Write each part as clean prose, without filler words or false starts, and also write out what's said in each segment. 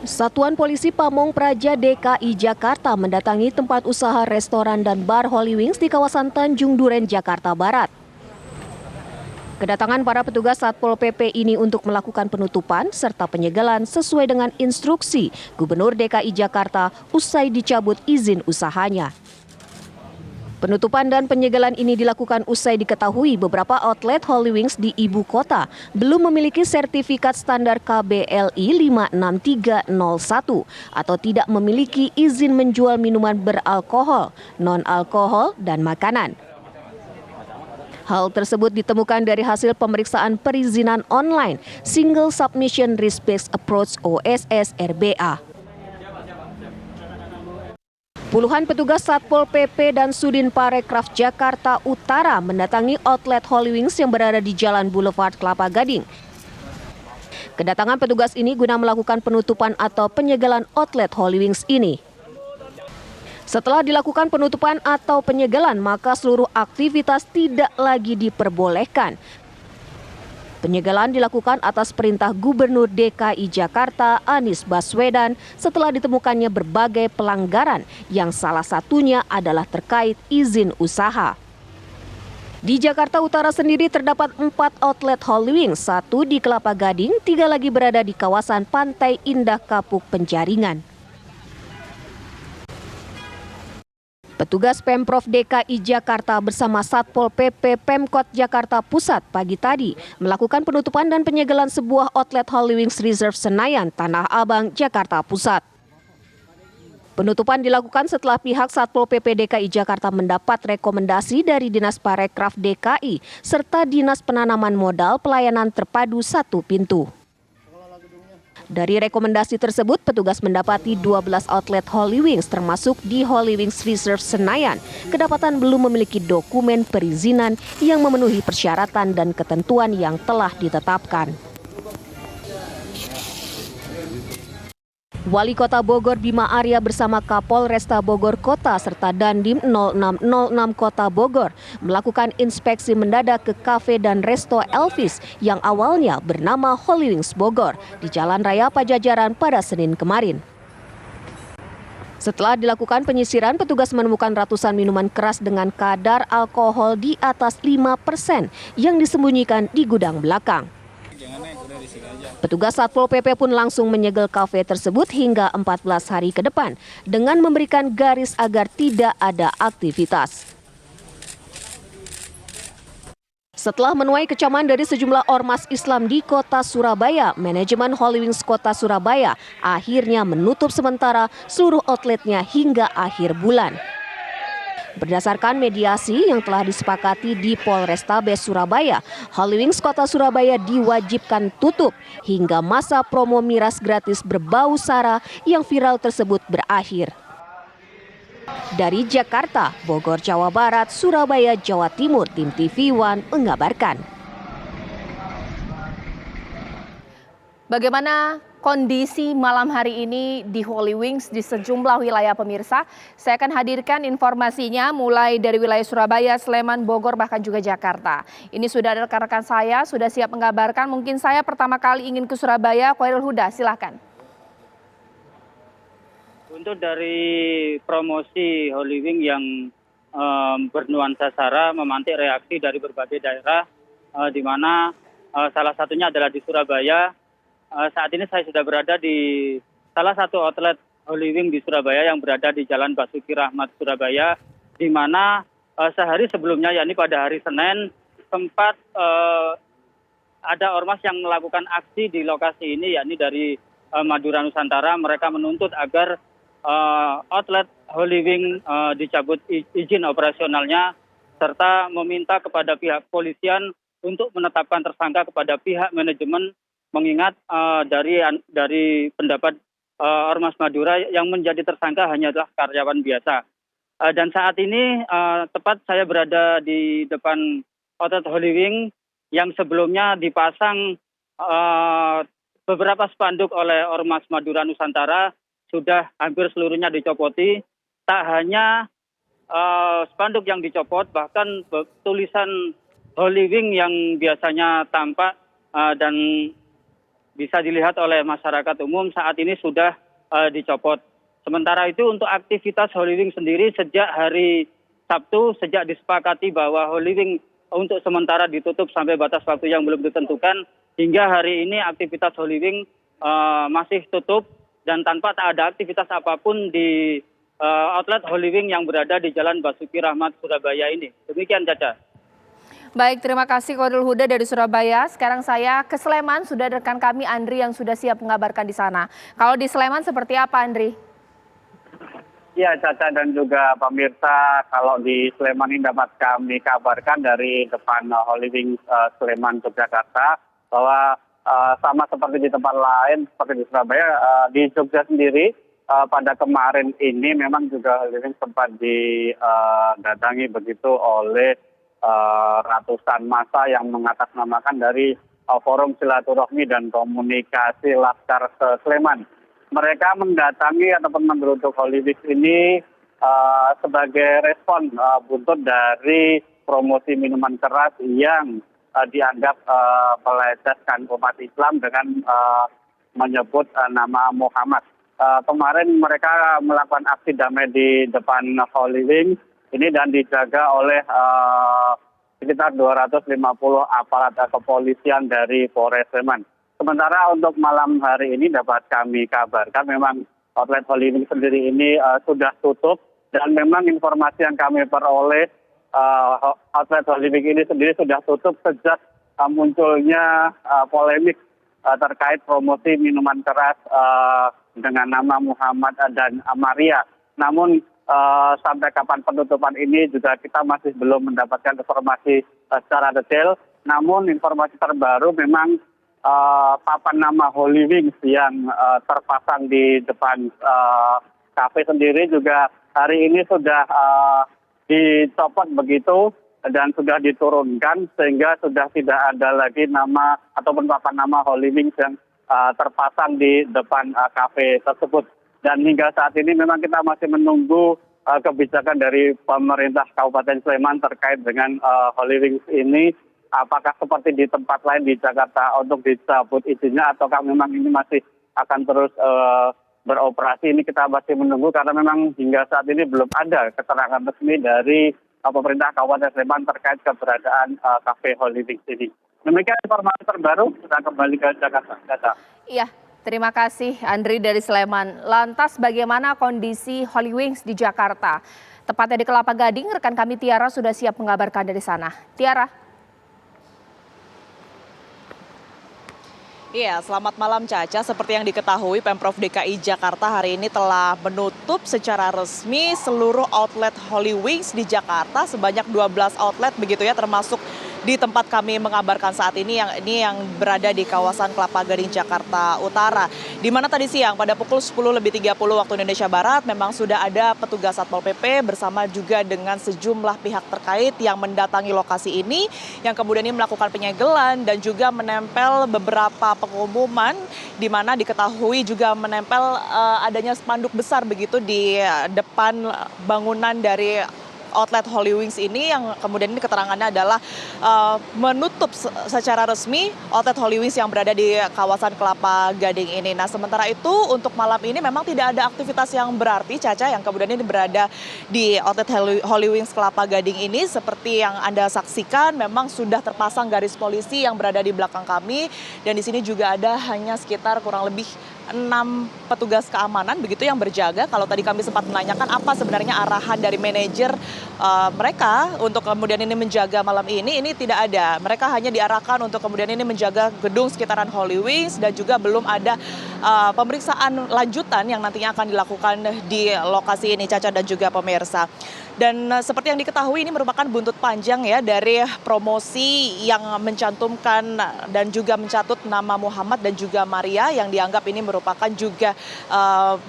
Satuan Polisi Pamong Praja DKI Jakarta mendatangi tempat usaha restoran dan bar Holy Wings di kawasan Tanjung Duren, Jakarta Barat. Kedatangan para petugas Satpol PP ini untuk melakukan penutupan serta penyegelan sesuai dengan instruksi Gubernur DKI Jakarta usai dicabut izin usahanya. Penutupan dan penyegelan ini dilakukan usai diketahui beberapa outlet Holy Wings di ibu kota belum memiliki sertifikat standar KBLI 56301 atau tidak memiliki izin menjual minuman beralkohol, non-alkohol, dan makanan. Hal tersebut ditemukan dari hasil pemeriksaan perizinan online Single Submission Risk-Based Approach OSS RBA. Puluhan petugas Satpol PP dan Sudin Parekraf Jakarta Utara mendatangi outlet Holy Wings yang berada di Jalan Boulevard Kelapa Gading. Kedatangan petugas ini guna melakukan penutupan atau penyegelan outlet Holy Wings ini. Setelah dilakukan penutupan atau penyegelan, maka seluruh aktivitas tidak lagi diperbolehkan. Penyegelan dilakukan atas perintah Gubernur DKI Jakarta Anies Baswedan setelah ditemukannya berbagai pelanggaran yang salah satunya adalah terkait izin usaha. Di Jakarta Utara sendiri terdapat 4 outlet Holy Wings, 1 di Kelapa Gading, 3 lagi berada di kawasan Pantai Indah Kapuk Penjaringan. Petugas Pemprov DKI Jakarta bersama Satpol PP Pemkot Jakarta Pusat pagi tadi melakukan penutupan dan penyegelan sebuah outlet Holy Wings Reserve Senayan, Tanah Abang, Jakarta Pusat. Penutupan dilakukan setelah pihak Satpol PP DKI Jakarta mendapat rekomendasi dari Dinas Parekraf DKI serta Dinas Penanaman Modal Pelayanan Terpadu Satu Pintu. Dari rekomendasi tersebut, petugas mendapati 12 outlet Holy Wings termasuk di Holy Wings Reserve Senayan kedapatan belum memiliki dokumen perizinan yang memenuhi persyaratan dan ketentuan yang telah ditetapkan. Wali Kota Bogor Bima Arya bersama Kapolresta Bogor Kota serta Dandim 0606 Kota Bogor melakukan inspeksi mendadak ke kafe dan resto Elvis yang awalnya bernama Holy Wings Bogor di Jalan Raya Pajajaran pada Senin kemarin. Setelah dilakukan penyisiran, petugas menemukan ratusan minuman keras dengan kadar alkohol di atas 5% yang disembunyikan di gudang belakang. Petugas Satpol PP pun langsung menyegel kafe tersebut hingga 14 hari ke depan dengan memberikan garis agar tidak ada aktivitas. Setelah menuai kecaman dari sejumlah ormas Islam di Kota Surabaya, manajemen Holy Wings Kota Surabaya akhirnya menutup sementara seluruh outletnya hingga akhir bulan. Berdasarkan mediasi yang telah disepakati di Polrestabes Surabaya, Holy Wings Kota Surabaya diwajibkan tutup hingga masa promo miras gratis berbau sara yang viral tersebut berakhir. Dari Jakarta, Bogor, Jawa Barat, Surabaya, Jawa Timur, Tim TV One mengabarkan. Bagaimana kondisi malam hari ini di Holy Wings di sejumlah wilayah pemirsa? Saya akan hadirkan informasinya mulai dari wilayah Surabaya, Sleman, Bogor, bahkan juga Jakarta. Ini sudah ada rekan-rekan saya, sudah siap mengabarkan. Mungkin saya pertama kali ingin ke Surabaya, Khairul Huda, silakan. Untuk dari promosi Holy Wing yang bernuansa sara memantik reaksi dari berbagai daerah, di mana salah satunya adalah di Surabaya. Saat ini saya sudah berada di salah satu outlet Holy Wing di Surabaya yang berada di Jalan Basuki Rahmat, Surabaya, di mana sehari sebelumnya, yakni pada hari Senin, sempat ada ormas yang melakukan aksi di lokasi ini, yakni dari Madura Nusantara. Mereka menuntut agar outlet Holy Wing dicabut izin operasionalnya, serta meminta kepada pihak polisian untuk menetapkan tersangka kepada pihak manajemen, mengingat dari pendapat Ormas Madura yang menjadi tersangka hanyalah karyawan biasa. Dan saat ini tepat saya berada di depan outlet Holy Wing yang sebelumnya dipasang beberapa spanduk oleh Ormas Madura Nusantara, sudah hampir seluruhnya dicopoti. Tak hanya spanduk yang dicopot, bahkan tulisan Holy Wing yang biasanya tampak dan bisa dilihat oleh masyarakat umum saat ini sudah dicopot. Sementara itu untuk aktivitas Holy Wings sendiri sejak hari Sabtu, sejak disepakati bahwa Holy Wings untuk sementara ditutup sampai batas waktu yang belum ditentukan, hingga hari ini aktivitas Holy Wings masih tutup dan tanpa tak ada aktivitas apapun di outlet Holy Wings yang berada di Jalan Basuki Rahmat, Surabaya ini. Demikian, Caca. Baik, terima kasih Khairul Huda dari Surabaya. Sekarang saya ke Sleman, sudah ada rekan kami Andri yang sudah siap mengabarkan di sana. Kalau di Sleman seperti apa, Andri? Ya, Caca dan juga pemirsa, kalau di Sleman ini dapat kami kabarkan dari depan Holy Wings Sleman, Yogyakarta, bahwa sama seperti di tempat lain, seperti di Surabaya, di Jogja sendiri, pada kemarin ini memang juga Holy Wings sempat didatangi begitu oleh ratusan massa yang mengatasnamakan dari Forum Silaturahmi dan Komunikasi Laskar Sleman. Mereka mendatangi ataupun menggeruduk Holy Wings ini sebagai respon buntut dari promosi minuman keras yang dianggap melecehkan umat Islam dengan menyebut nama Muhammad. Kemarin mereka melakukan aksi damai di depan Holy Wings ini dan dijaga oleh sekitar 250 aparat kepolisian dari Polres Sleman. Sementara untuk malam hari ini dapat kami kabarkan memang outlet Holy Wings sendiri ini sudah tutup dan memang informasi yang kami peroleh outlet Holy Wings ini sendiri sudah tutup sejak munculnya polemik terkait promosi minuman keras dengan nama Muhammad dan Maria. Namun sampai kapan penutupan ini juga kita masih belum mendapatkan informasi secara detail. Namun informasi terbaru memang papan nama Holy Wings yang terpasang di depan kafe sendiri juga hari ini sudah dicopot begitu dan sudah diturunkan sehingga sudah tidak ada lagi nama ataupun papan nama Holy Wings yang terpasang di depan kafe tersebut. Dan hingga saat ini memang kita masih menunggu kebijakan dari pemerintah Kabupaten Sleman terkait dengan Holy Wings ini. Apakah seperti di tempat lain di Jakarta untuk dicabut izinnya ataukah memang ini masih akan terus beroperasi, ini kita masih menunggu karena memang hingga saat ini belum ada keterangan resmi dari pemerintah Kabupaten Sleman terkait keberadaan kafe Holy Wings ini. Demikian informasi terbaru, kita kembali ke Jakarta. Iya, terima kasih Andri dari Sleman. Lantas bagaimana kondisi Holy Wings di Jakarta? Tepatnya di Kelapa Gading, rekan kami Tiara sudah siap mengabarkan dari sana. Tiara. Iya, selamat malam Caca. Seperti yang diketahui, Pemprov DKI Jakarta hari ini telah menutup secara resmi seluruh outlet Holy Wings di Jakarta sebanyak 12 outlet begitu ya, termasuk di tempat kami mengabarkan saat ini yang berada di kawasan Kelapa Gading Jakarta Utara. Di mana tadi siang pada pukul 10.30 waktu Indonesia Barat memang sudah ada petugas Satpol PP bersama juga dengan sejumlah pihak terkait yang mendatangi lokasi ini yang kemudian ini melakukan penyegelan dan juga menempel beberapa pengumuman di mana diketahui juga menempel adanya spanduk besar begitu di depan bangunan dari outlet Holy Wings ini yang kemudian ini keterangannya adalah menutup secara resmi outlet Holy Wings yang berada di kawasan Kelapa Gading ini. Nah, sementara itu untuk malam ini memang tidak ada aktivitas yang berarti Caca yang kemudian ini berada di outlet Holy Wings Kelapa Gading ini. Seperti yang Anda saksikan memang sudah terpasang garis polisi yang berada di belakang kami dan di sini juga ada hanya sekitar kurang lebih 6 petugas keamanan begitu yang berjaga. Kalau tadi kami sempat menanyakan apa sebenarnya arahan dari manajer mereka untuk kemudian ini menjaga malam ini tidak ada. Mereka hanya diarahkan untuk kemudian ini menjaga gedung sekitaran Holy Wings dan juga belum ada pemeriksaan lanjutan yang nantinya akan dilakukan di lokasi ini Caca dan juga pemirsa. Dan seperti yang diketahui ini merupakan buntut panjang ya dari promosi yang mencantumkan dan juga mencatut nama Muhammad dan juga Maria yang dianggap ini merupakan juga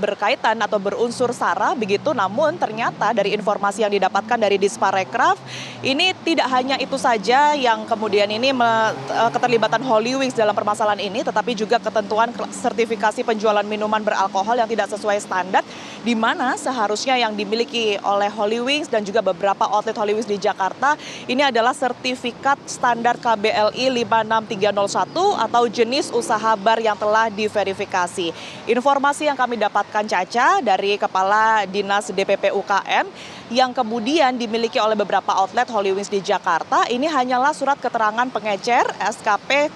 berkaitan atau berunsur sara begitu. Namun ternyata dari informasi yang didapatkan dari Disparekraf ini tidak hanya itu saja yang kemudian ini keterlibatan Holy Wings dalam permasalahan ini, tetapi juga ketentuan sertifikasi penjualan minuman beralkohol yang tidak sesuai standar di mana seharusnya yang dimiliki oleh Holy Wings Wings dan juga beberapa outlet Holy Wings di Jakarta ini adalah sertifikat standar KBLI 56301 atau jenis usaha bar yang telah diverifikasi. Informasi yang kami dapatkan Caca dari Kepala Dinas DPP UKM yang kemudian dimiliki oleh beberapa outlet Holy Wings di Jakarta ini hanyalah surat keterangan pengecer SKP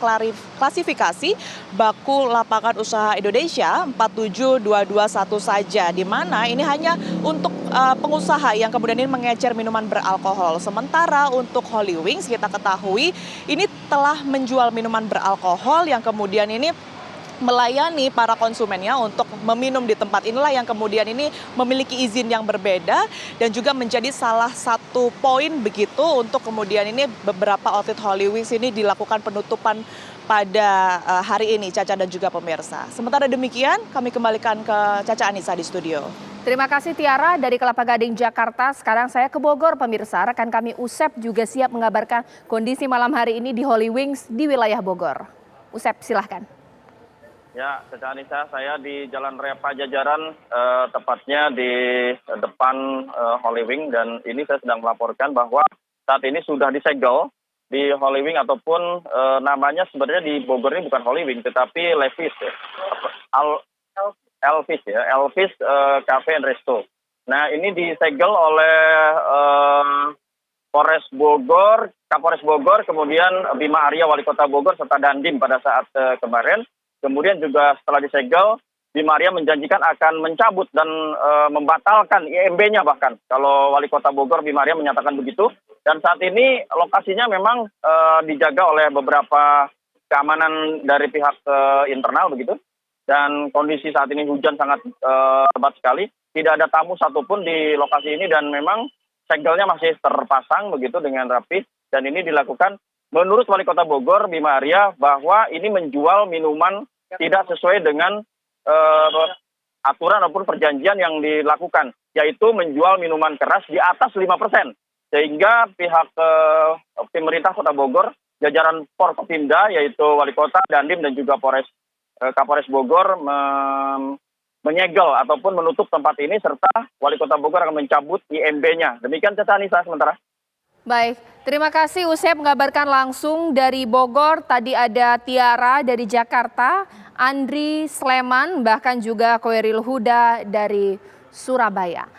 klasifikasi baku lapangan usaha Indonesia 47221 saja, di mana ini hanya untuk pengusaha yang kemudian ini mengecer minuman beralkohol. Sementara untuk Holy Wings kita ketahui ini telah menjual minuman beralkohol yang kemudian ini melayani para konsumennya untuk meminum di tempat inilah yang kemudian ini memiliki izin yang berbeda dan juga menjadi salah satu poin begitu untuk kemudian ini beberapa outlet Holy Wings ini dilakukan penutupan pada hari ini, Caca dan juga pemirsa. Sementara demikian kami kembalikan ke Caca Anissa di studio. Terima kasih Tiara dari Kelapa Gading, Jakarta. Sekarang saya ke Bogor, pemirsa. Rekan kami Usep juga siap mengabarkan kondisi malam hari ini di Holy Wings di wilayah Bogor. Usep, silahkan. Ya, Caca Anissa, saya di Jalan Raya Pajajaran, tepatnya di depan Holy Wing, dan ini saya sedang melaporkan bahwa saat ini sudah disegel di Holy Wing ataupun namanya sebenarnya di Bogor ini bukan Holy Wing, tetapi Levis ya. Elvis ya, Elvis Cafe and Resto. Nah, ini disegel oleh Polres Bogor, Kapolres Bogor, kemudian Bima Arya Wali Kota Bogor serta Dandim pada saat kemarin. Kemudian juga setelah disegel, Bima Arya menjanjikan akan mencabut dan membatalkan IMB-nya bahkan. Kalau Wali Kota Bogor Bima Arya menyatakan begitu. Dan saat ini lokasinya memang dijaga oleh beberapa keamanan dari pihak internal begitu. Dan kondisi saat ini hujan sangat lebat sekali. Tidak ada tamu satupun di lokasi ini dan memang segelnya masih terpasang begitu dengan rapi. Dan ini dilakukan menurut Wali Kota Bogor Bima Arya bahwa ini menjual minuman tidak sesuai dengan aturan ataupun perjanjian yang dilakukan, yaitu menjual minuman keras di atas 5%. Sehingga pihak pemerintah Kota Bogor, jajaran Forkopimda, yaitu Wali Kota, Dandim, dan juga Kapolres Bogor menyegel ataupun menutup tempat ini, serta Wali Kota Bogor akan mencabut IMB-nya. Demikian Caca Anissa sementara. Baik, terima kasih Usep mengabarkan langsung dari Bogor. Tadi ada Tiara dari Jakarta, Andri Sleman, bahkan juga Koiril Huda dari Surabaya.